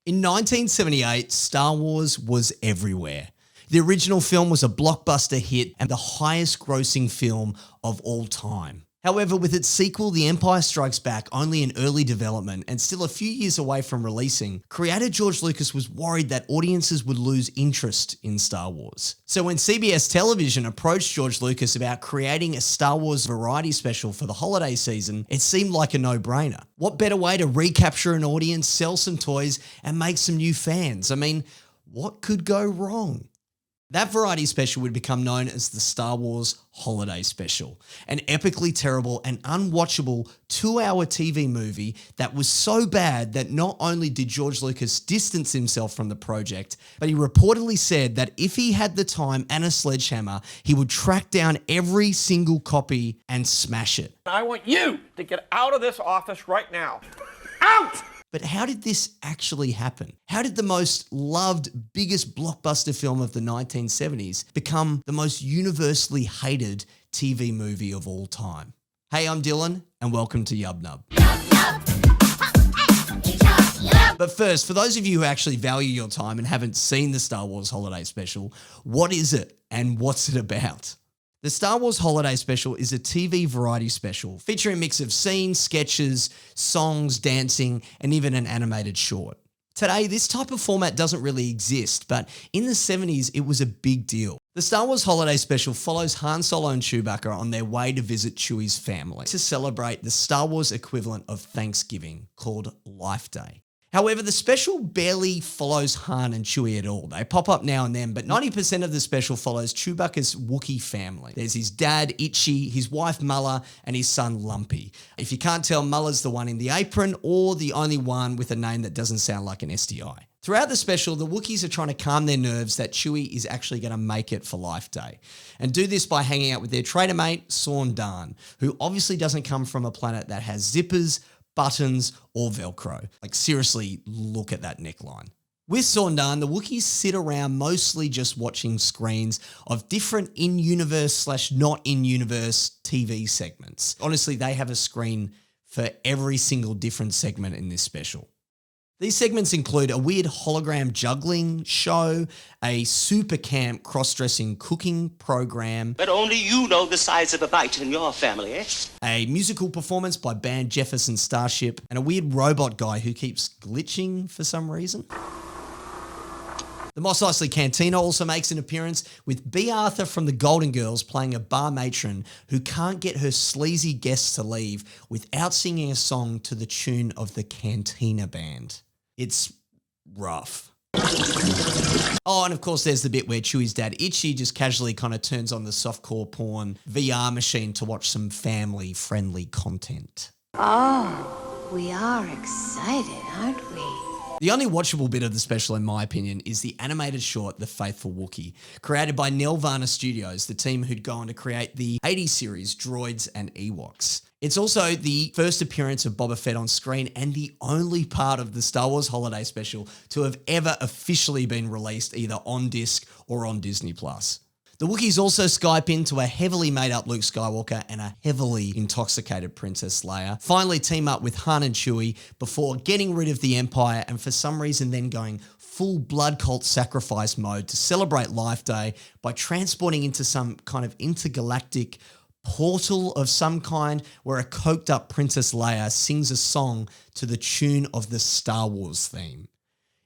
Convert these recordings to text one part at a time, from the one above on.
In 1978, Star Wars was everywhere. The original film was a blockbuster hit and the highest grossing film of all time. However, with its sequel, The Empire Strikes Back, only in early development and still a few years away from releasing, creator George Lucas was worried that audiences would lose interest in Star Wars. So when CBS Television approached George Lucas about creating a Star Wars variety special for the holiday season, it seemed like a no-brainer. What better way to recapture an audience, sell some toys, and make some new fans? I mean, what could go wrong? That variety special would become known as the Star Wars Holiday Special, an epically terrible and unwatchable 2-hour TV movie that was so bad that not only did George Lucas distance himself from the project, but he reportedly said that if he had the time and a sledgehammer, he would track down every single copy and smash it. I want you to get out of this office right now. Out! But how did this actually happen? How did the most loved, biggest blockbuster film of the 1970s become the most universally hated TV movie of all time? Hey, I'm Dylan, and welcome to YubNub. But first, for those of you who actually value your time and haven't seen the Star Wars Holiday Special, what is it and what's it about? The Star Wars Holiday Special is a TV variety special featuring a mix of scenes, sketches, songs, dancing, and even an animated short. Today, this type of format doesn't really exist, but in the 70s, it was a big deal. The Star Wars Holiday Special follows Han Solo and Chewbacca on their way to visit Chewie's family to celebrate the Star Wars equivalent of Thanksgiving, called Life Day. However, the special barely follows Han and Chewie at all. They pop up now and then, but 90% of the special follows Chewbacca's Wookiee family. There's his dad, Itchy, his wife, Malla, and his son, Lumpy. If you can't tell, Mulla's the one in the apron or the only one with a name that doesn't sound like an STI. Throughout the special, the Wookiees are trying to calm their nerves that Chewie is actually going to make it for Life Day, and do this by hanging out with their trader mate, Saun Dan, who obviously doesn't come from a planet that has zippers, buttons, or Velcro. Like, seriously, look at that neckline. With Saun Dan, the Wookiees sit around mostly just watching screens of different in-universe / not in-universe TV segments. Honestly, they have a screen for every single different segment in this special. These segments include a weird hologram juggling show, a super camp cross-dressing cooking program, But only you know the size of a bite in your family, eh? a musical performance by band Jefferson Starship, and a weird robot guy who keeps glitching for some reason. The Mos Eisley Cantina also makes an appearance, with B. Arthur from the Golden Girls playing a bar matron who can't get her sleazy guests to leave without singing a song to the tune of the Cantina Band. It's rough. Oh, and of course there's the bit where Chewie's dad, Itchy, just casually kind of turns on the softcore porn VR machine to watch some family-friendly content. Oh, we are excited, aren't we? The only watchable bit of the special, in my opinion, is the animated short The Faithful Wookiee, created by Nelvana Studios, the team who'd go on to create the 80s series Droids and Ewoks. It's also the first appearance of Boba Fett on screen and the only part of the Star Wars Holiday Special to have ever officially been released either on disc or on Disney+. The Wookiees also Skype into a heavily made-up Luke Skywalker and a heavily intoxicated Princess Leia, finally team up with Han and Chewie before getting rid of the Empire and for some reason then going full blood cult sacrifice mode to celebrate Life Day by transporting into some kind of intergalactic portal of some kind where a coked up Princess Leia sings a song to the tune of the Star Wars theme.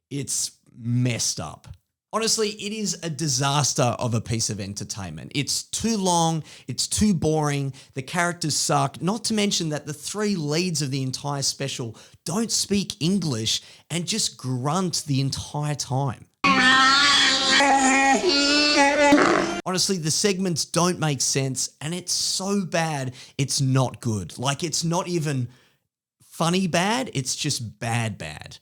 It's messed up. Honestly, it is a disaster of a piece of entertainment. It's too long, it's too boring, the characters suck, not to mention that the three leads of the entire special don't speak English and just grunt the entire time. Honestly, the segments don't make sense, and it's so bad, it's not good. Like, it's not even funny bad, it's just bad.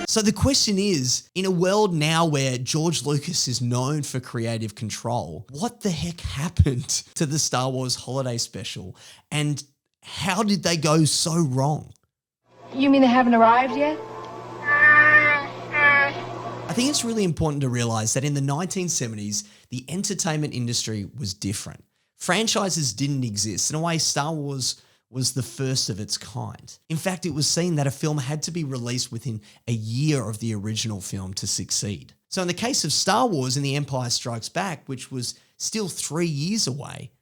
So the question is, in a world now where George Lucas is known for creative control, what the heck happened to the Star Wars Holiday Special, and how did they go so wrong? You mean they haven't arrived yet? I think it's really important to realize that in the 1970s, the entertainment industry was different. Franchises didn't exist. In a way, Star Wars was the first of its kind. In fact, it was seen that a film had to be released within a year of the original film to succeed. So in the case of Star Wars and The Empire Strikes Back, which was still 3 years away,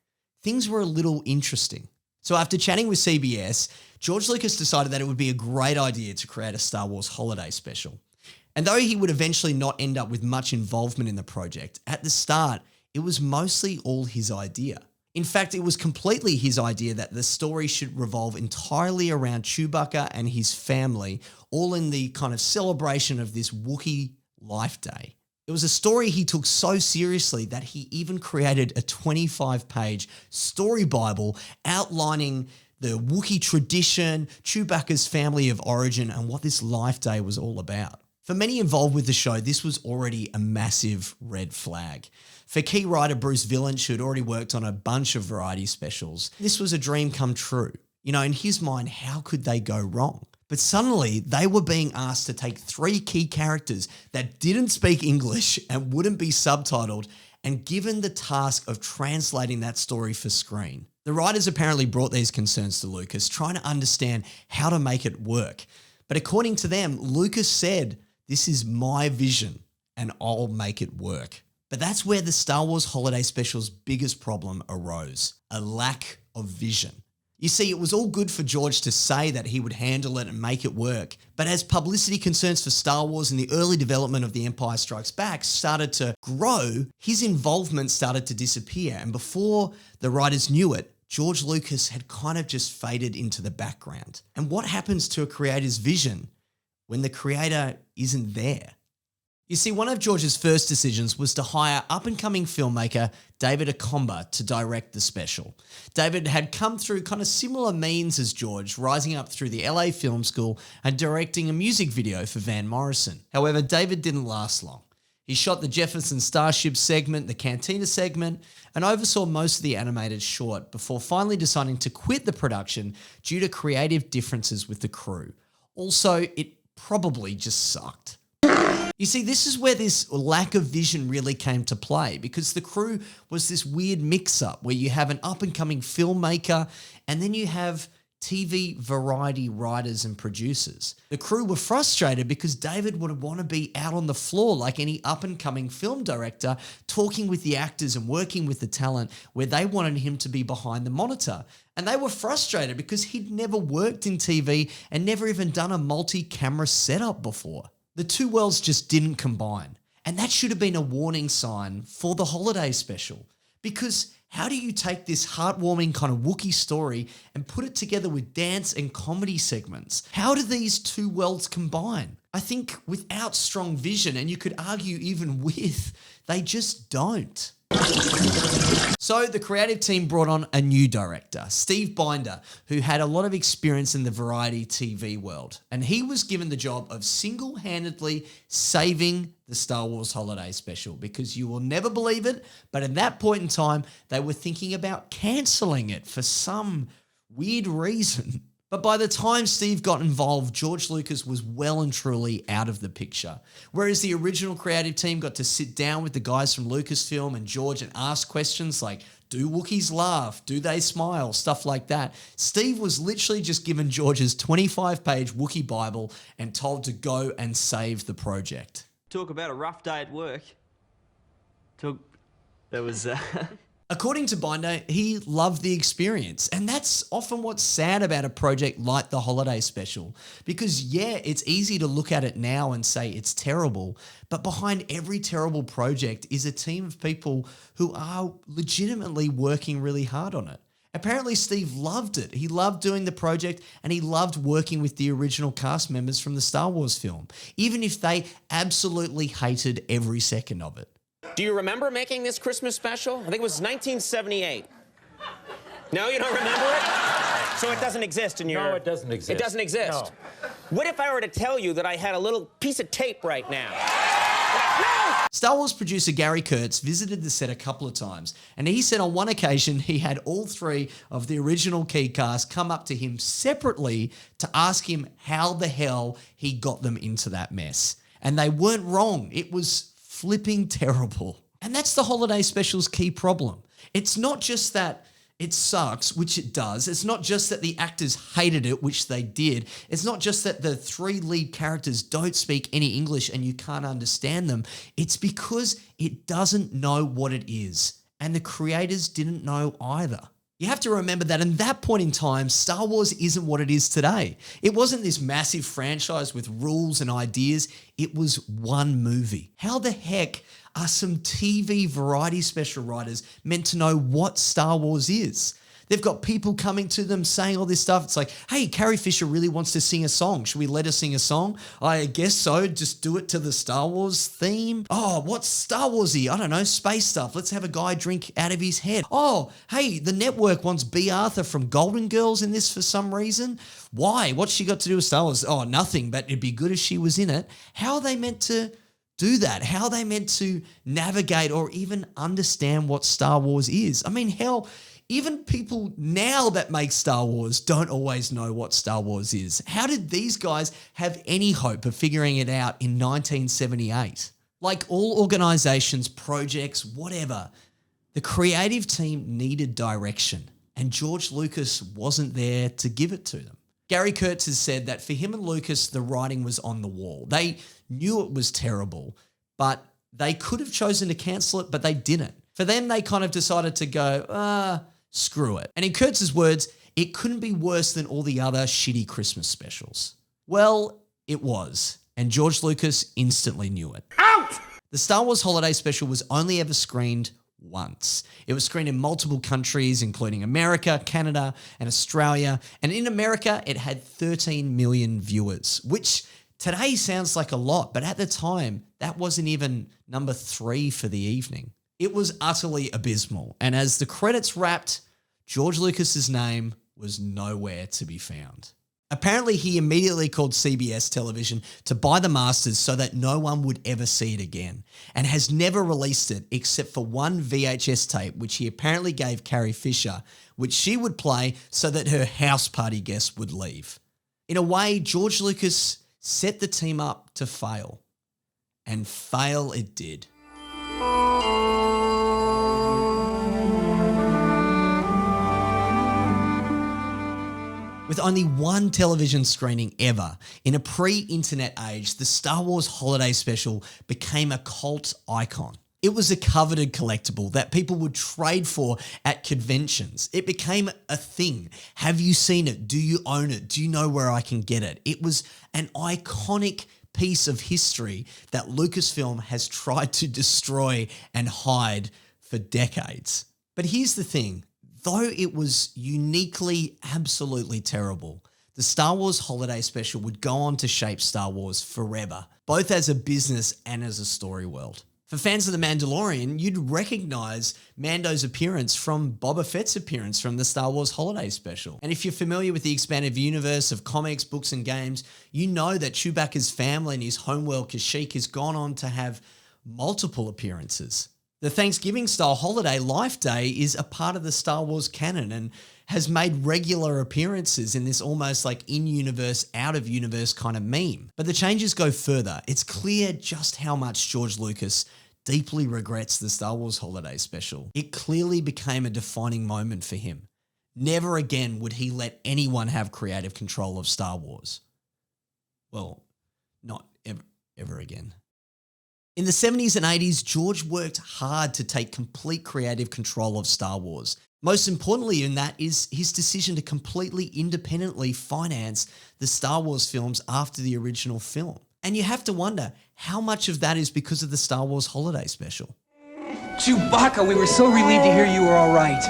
things were a little interesting. So after chatting with CBS, George Lucas decided that it would be a great idea to create a Star Wars holiday special. And though he would eventually not end up with much involvement in the project, at the start, it was mostly all his idea. In fact, it was completely his idea that the story should revolve entirely around Chewbacca and his family, all in the kind of celebration of this Wookiee life day. It was a story he took so seriously that he even created a 25-page story Bible outlining the Wookiee tradition, Chewbacca's family of origin, and what this life day was all about. For many involved with the show, this was already a massive red flag. For key writer Bruce Vilanch, who had already worked on a bunch of variety specials, this was a dream come true. You know, in his mind, how could they go wrong? But suddenly, they were being asked to take 3 key characters that didn't speak English and wouldn't be subtitled and given the task of translating that story for screen. The writers apparently brought these concerns to Lucas, trying to understand how to make it work. But according to them, Lucas said, "This is my vision and I'll make it work." But that's where the Star Wars Holiday Special's biggest problem arose: a lack of vision. You see, it was all good for George to say that he would handle it and make it work, but as publicity concerns for Star Wars and the early development of The Empire Strikes Back started to grow, his involvement started to disappear, and before the writers knew it, George Lucas had kind of just faded into the background. And what happens to a creator's vision when the creator isn't there? You see, one of George's first decisions was to hire up-and-coming filmmaker David Akomba to direct the special. David had come through kind of similar means as George, rising up through the LA Film School and directing a music video for Van Morrison. However, David didn't last long. He shot the Jefferson Starship segment, the Cantina segment, and oversaw most of the animated short before finally deciding to quit the production due to creative differences with the crew. Also, it probably just sucked. You see, this is where this lack of vision really came to play, because the crew was this weird mix-up where you have an up-and-coming filmmaker and then you have TV variety writers and producers. The crew were frustrated because David would want to be out on the floor like any up-and-coming film director, talking with the actors and working with the talent, where they wanted him to be behind the monitor. And they were frustrated because he'd never worked in TV and never even done a multi-camera setup before. The two worlds just didn't combine. And that should have been a warning sign for the holiday special. Because how do you take this heartwarming kind of Wookiee story and put it together with dance and comedy segments? How do these two worlds combine? I think without strong vision, and you could argue even with, they just don't. So the creative team brought on a new director, Steve Binder, who had a lot of experience in the variety TV world. And he was given the job of single-handedly saving the Star Wars Holiday Special, because you will never believe it, but at that point in time, they were thinking about cancelling it for some weird reason. But by the time Steve got involved, George Lucas was well and truly out of the picture. Whereas the original creative team got to sit down with the guys from Lucasfilm and George and ask questions like, do Wookiees laugh? Do they smile? Stuff like that. Steve was literally just given George's 25-page Wookiee Bible and told to go and save the project. Talk about a rough day at work. There was... According to Binder, he loved the experience. And that's often what's sad about a project like the Holiday Special. Because yeah, it's easy to look at it now and say it's terrible, but behind every terrible project is a team of people who are legitimately working really hard on it. Apparently Steve loved it. He loved doing the project and he loved working with the original cast members from the Star Wars film, even if they absolutely hated every second of it. Do you remember making this Christmas special? I think it was 1978. No, you don't remember it? So it doesn't exist in your... No, it doesn't exist. It doesn't exist? No. What if I were to tell you that I had a little piece of tape right now? No! Star Wars producer Gary Kurtz visited the set a couple of times, and he said on one occasion he had all 3 of the original key cast come up to him separately to ask him how the hell he got them into that mess. And they weren't wrong. It was flipping terrible. And that's the Holiday Special's key problem. It's not just that It sucks, which it does. It's not just that the actors hated it, which they did. It's not just that the 3 lead characters don't speak any English and you can't understand them. It's because it doesn't know what it is. And the creators didn't know either. You have to remember that in that point in time, Star Wars isn't what it is today. It wasn't this massive franchise with rules and ideas. It was one movie. How the heck are some TV variety special writers meant to know what Star Wars is? They've got people coming to them saying all this stuff. It's like, hey, Carrie Fisher really wants to sing a song. Should we let her sing a song? I guess so. Just do it to the Star Wars theme. Oh, what's Star Warsy? I don't know, space stuff. Let's have a guy drink out of his head. Oh, hey, the network wants B. Arthur from Golden Girls in this for some reason. Why? What's she got to do with Star Wars? Oh, nothing, but it'd be good if she was in it. How are they meant to do that? How are they meant to navigate or even understand what Star Wars is? I mean, hell, even people now that make Star Wars don't always know what Star Wars is. How did these guys have any hope of figuring it out in 1978? Like all organizations, projects, whatever, the creative team needed direction, and George Lucas wasn't there to give it to them. Gary Kurtz has said that for him and Lucas, the writing was on the wall. They knew it was terrible, but they could have chosen to cancel it, but they didn't. For them, they kind of decided to go, screw it. And in Kurtz's words, it couldn't be worse than all the other shitty Christmas specials. Well, it was, and George Lucas instantly knew it. Out! The Star Wars Holiday Special was only ever screened once. It was screened in multiple countries, including America, Canada, and Australia. And in America, it had 13 million viewers, which today sounds like a lot, but at the time, that wasn't even number 3 for the evening. It was utterly abysmal. And as the credits wrapped, George Lucas's name was nowhere to be found. Apparently, he immediately called CBS television to buy the masters so that no one would ever see it again, and has never released it except for one VHS tape, which he apparently gave Carrie Fisher, which she would play so that her house party guests would leave. In a way, George Lucas set the team up to fail, and fail it did. With only one television screening ever, in a pre-internet age, the Star Wars Holiday Special became a cult icon. It was a coveted collectible that people would trade for at conventions. It became a thing. Have you seen it? Do you own it? Do you know where I can get it? It was an iconic piece of history that Lucasfilm has tried to destroy and hide for decades. But here's the thing. Though it was uniquely, absolutely terrible, the Star Wars Holiday Special would go on to shape Star Wars forever, both as a business and as a story world. For fans of The Mandalorian, you'd recognize Mando's appearance from Boba Fett's appearance from the Star Wars Holiday Special. And if you're familiar with the expanded universe of comics, books, and games, you know that Chewbacca's family and his homeworld Kashyyyk has gone on to have multiple appearances. The Thanksgiving-style holiday Life Day is a part of the Star Wars canon and has made regular appearances in this almost like in-universe, out-of-universe kind of meme. But the changes go further. It's clear just how much George Lucas deeply regrets the Star Wars Holiday Special. It clearly became a defining moment for him. Never again would he let anyone have creative control of Star Wars. Well, not ever again. In the 70s and 80s, George worked hard to take complete creative control of Star Wars. Most importantly in that is his decision to completely independently finance the Star Wars films after the original film. And you have to wonder, how much of that is because of the Star Wars Holiday Special? Chewbacca, we were so relieved to hear you were all right.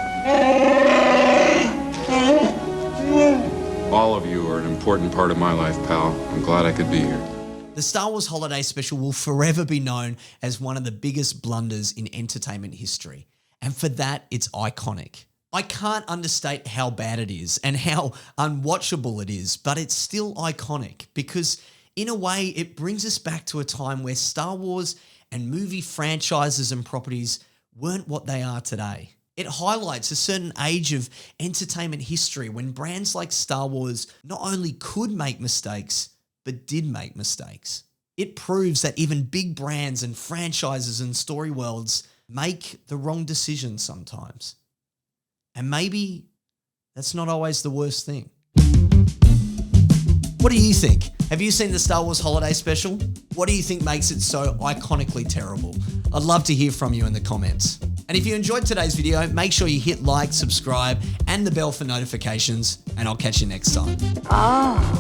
All of you are an important part of my life, pal. I'm glad I could be here. The Star Wars Holiday Special will forever be known as one of the biggest blunders in entertainment history. And for that, it's iconic. I can't understate how bad it is and how unwatchable it is, but it's still iconic because in a way, it brings us back to a time where Star Wars and movie franchises and properties weren't what they are today. It highlights a certain age of entertainment history when brands like Star Wars not only could make mistakes, but did make mistakes. It proves that even big brands and franchises and story worlds make the wrong decisions sometimes. And maybe that's not always the worst thing. What do you think? Have you seen the Star Wars Holiday Special? What do you think makes it so iconically terrible? I'd love to hear from you in the comments. And if you enjoyed today's video, make sure you hit like, subscribe, and the bell for notifications, and I'll catch you next time. Oh.